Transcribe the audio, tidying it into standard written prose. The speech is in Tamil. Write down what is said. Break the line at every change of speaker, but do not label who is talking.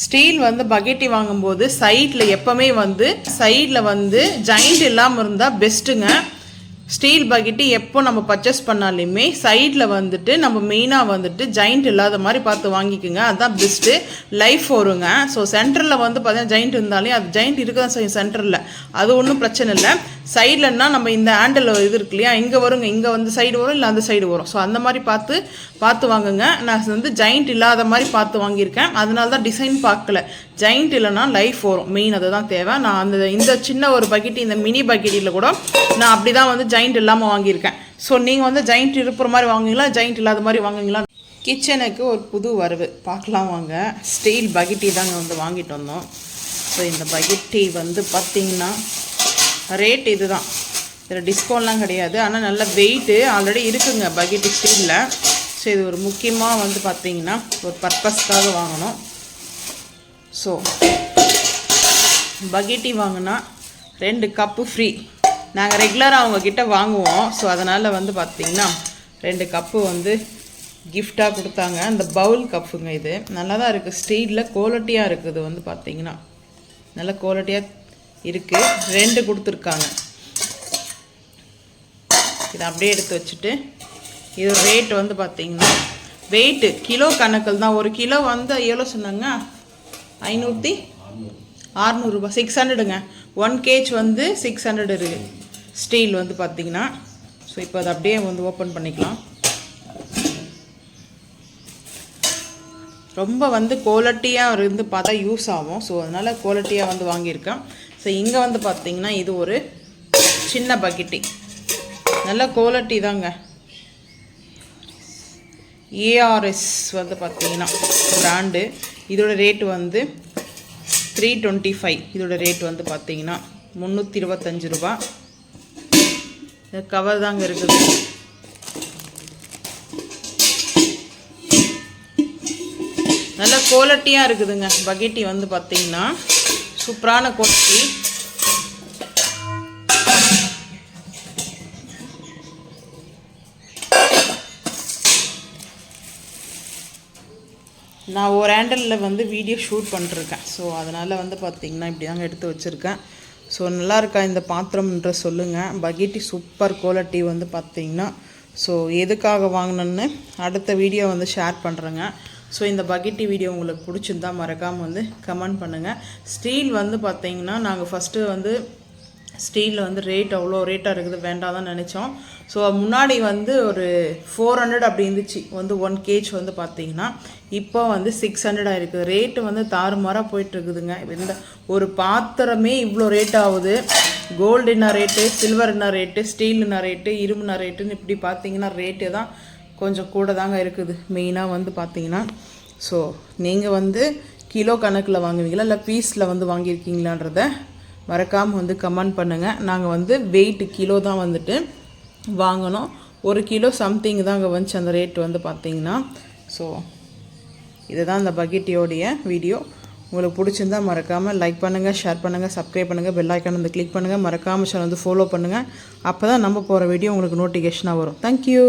ஸ்டீல் வந்து பக்கெட்டி வாங்கும்போது சைடில் எப்போவுமே வந்து சைடில் வந்து ஜாயிண்ட் இல்லாமல் இருந்தால் பெஸ்ட்டுங்க. ஸ்டீல் பக்கெட்டி எப்போ நம்ம பர்ச்சேஸ் பண்ணாலுமே சைடில் வந்துட்டு நம்ம மெயினாக வந்துட்டு ஜாயிண்ட் இல்லாத மாதிரி பார்த்து வாங்கிக்கோங்க. அதுதான் பெஸ்ட்டு, லைஃப் வருங்க. ஸோ சென்டரில் வந்து பார்த்தீங்கன்னா ஜாயிண்ட் இருந்தாலே அது ஜாயிண்ட் இருக்க தான் செய்யும் சென்டரில், அது ஒன்றும் பிரச்சனை இல்லை. சைட்லன்னா நம்ம இந்த ஹேண்டில் இது இருக்கு இல்லையா, இங்கே வருங்க, இங்கே வந்து சைடு வரும், இல்லை அந்த சைடு வரும். ஸோ அந்த மாதிரி பார்த்து வாங்குங்க. நான் வந்து ஜாயிண்ட் இல்லாத மாதிரி பார்த்து வாங்கியிருக்கேன், அதனால தான் டிசைன் பார்க்கல. ஜாயிண்ட் இல்லைனா லைஃப் வரும், மெயின் அதுதான் தேவை. நான் இந்த சின்ன ஒரு பக்கெட்டி, இந்த மினி பக்கெட்டியில் கூட நான் அப்படி தான் வந்து ஜாயிண்ட் இல்லாமல் வாங்கியிருக்கேன். ஸோ நீங்கள் வந்து ஜாயிண்ட் இருக்கிற மாதிரி வாங்குவீங்களா, ஜாயிண்ட் இல்லாத மாதிரி வாங்குவீங்களா? கிச்சனுக்கு ஒரு புது வரவு பார்க்கலாம் வாங்க. ஸ்டீல் பக்கெட்டி தாங்க வந்து வாங்கிட்டு வந்தோம். ஸோ இந்த பக்கெட்டி வந்து பார்த்திங்கன்னா ரேட் இது தான், இதில் டிஸ்கவுண்ட்லாம் கிடையாது. ஆனால் நல்ல வெயிட்டு ஆல்ரெடி இருக்குங்க பக்கெட்டி ஸ்டீலில். ஸோ இது ஒரு முக்கியமாக வந்து பார்த்திங்கன்னா ஒரு பர்பஸ்க்காக வாங்கணும். ஸோ பக்கெட்டி வாங்கினா 2 கப்பு ஃப்ரீ. நாங்கள் ரெகுலராக அவங்கக்கிட்ட வாங்குவோம். ஸோ அதனால் வந்து பார்த்திங்கன்னா 2 கப்பு வந்து கிஃப்டாக கொடுத்தாங்க. இந்த பவுல் கப்புங்க, இது நல்லா தான் இருக்குது, ஸ்டீலில் குவாலிட்டியாக இருக்குது. வந்து பார்த்திங்கன்னா நல்ல குவாலிட்டியாக இருக்குது. 2 கொடுத்துருக்காங்க. இதை அப்படியே எடுத்து வச்சுட்டு, இது ரேட் வந்து பார்த்திங்கன்னா வெயிட்டு கிலோ கணக்கில் தான். 1 கிலோ வந்து எவ்வளோ சொன்னாங்க, 600 ரூபா, 600ங்க. 1 kg வந்து 600 இருக்குது ஸ்டீல் வந்து பார்த்திங்கன்னா. ஸோ இப்போ அதை அப்படியே வந்து ஓப்பன் பண்ணிக்கலாம். ரொம்ப வந்து குவாலிட்டியாக இருந்து பார்த்தா யூஸ் ஆகும். ஸோ அதனால் குவாலிட்டியாக வந்து வாங்கியிருக்கேன். ஸோ இங்கே வந்து பார்த்திங்கன்னா இது ஒரு சின்ன பக்கெட்டி, நல்ல குவாலிட்டி தாங்க. ஏஆர்எஸ் வந்து பார்த்திங்கன்னா பிராண்டு. இதோட ரேட்டு வந்து 325. இதோட ரேட் வந்து பார்த்திங்கன்னா 325 ரூபா. கவர் தாங்க இருக்குது. நல்ல குவாலிட்டியாக இருக்குதுங்க பக்கெட்டி வந்து பார்த்திங்கன்னா, சூப்பரான குவாலிட்டி. நான் ஒரு ஹேண்டலில் வந்து வீடியோ ஷூட் பண்ணிருக்கேன். ஸோ அதனால் வந்து பார்த்திங்கன்னா இப்படி தாங்க எடுத்து வச்சுருக்கேன். ஸோ நல்லா இருக்கா இந்த பாத்திரம்ன்ற சொல்லுங்கள். பக்கெட்டி சூப்பர் குவாலிட்டி வந்து பார்த்திங்கன்னா. ஸோ எதுக்காக வாங்கினேன்னு அடுத்த வீடியோ வந்து ஷேர் பண்ணுறேங்க. ஸோ இந்த பக்கெட்டி வீடியோ உங்களுக்கு பிடிச்சிருந்தா மறக்காமல் வந்து கமெண்ட் பண்ணுங்கள். ஸ்டீல் வந்து பார்த்திங்கன்னா நாங்கள் ஃபஸ்ட்டு வந்து ஸ்டீலில் வந்து ரேட் அவ்வளோ ரேட்டாக இருக்குது, வேண்டாம் தான் நினச்சோம். ஸோ முன்னாடி வந்து ஒரு 400 அப்படி இருந்துச்சு வந்து 1 kg வந்து பார்த்திங்கன்னா. இப்போ வந்து 600 ஆகிருக்குது. ரேட்டு வந்து தாறுமாறாக போயிட்டுருக்குதுங்க. இந்த ஒரு பாத்திரமே இவ்வளோ ரேட் ஆகுது. கோல்டு என்ன ரேட்டு, சில்வர் என்ன ரேட்டு, ஸ்டீல் என்ன ரேட்டு, இரும்பு என்ன ரேட்டுன்னு இப்படி பார்த்திங்கன்னா ரேட்டு தான் கொஞ்சம் கூட தாங்க இருக்குது மெயினாக வந்து பார்த்திங்கன்னா. ஸோ நீங்கள் வந்து கிலோ கணக்கில் வாங்குவீங்களா இல்லை பீஸில் வந்து வாங்கியிருக்கீங்களான்றத மறக்காமல் வந்து கமெண்ட் பண்ணுங்கள். நாங்கள் வந்து வெயிட் கிலோ தான் வந்துட்டு வாங்கினோம். 1 கிலோ சம்திங் தாங்க வந்துச்சு அந்த ரேட் வந்து பார்த்திங்கன்னா. ஸோ இதுதான் இந்த பக்கெட்டியோடைய வீடியோ. உங்களுக்கு பிடிச்சிருந்தா மறக்காமல் லைக் பண்ணுங்கள், ஷேர் பண்ணுங்கள், சப்ஸ்கிரைப் பண்ணுங்கள், பெல் ஐக்கான் வந்து கிளிக் பண்ணுங்கள். மறக்காமல் சேனல் வந்து ஃபாலோ பண்ணுங்கள். அப்போ தான் நம்ம போகிற வீடியோ உங்களுக்கு நோட்டிஃபிகேஷனாக வரும். தேங்க்யூ.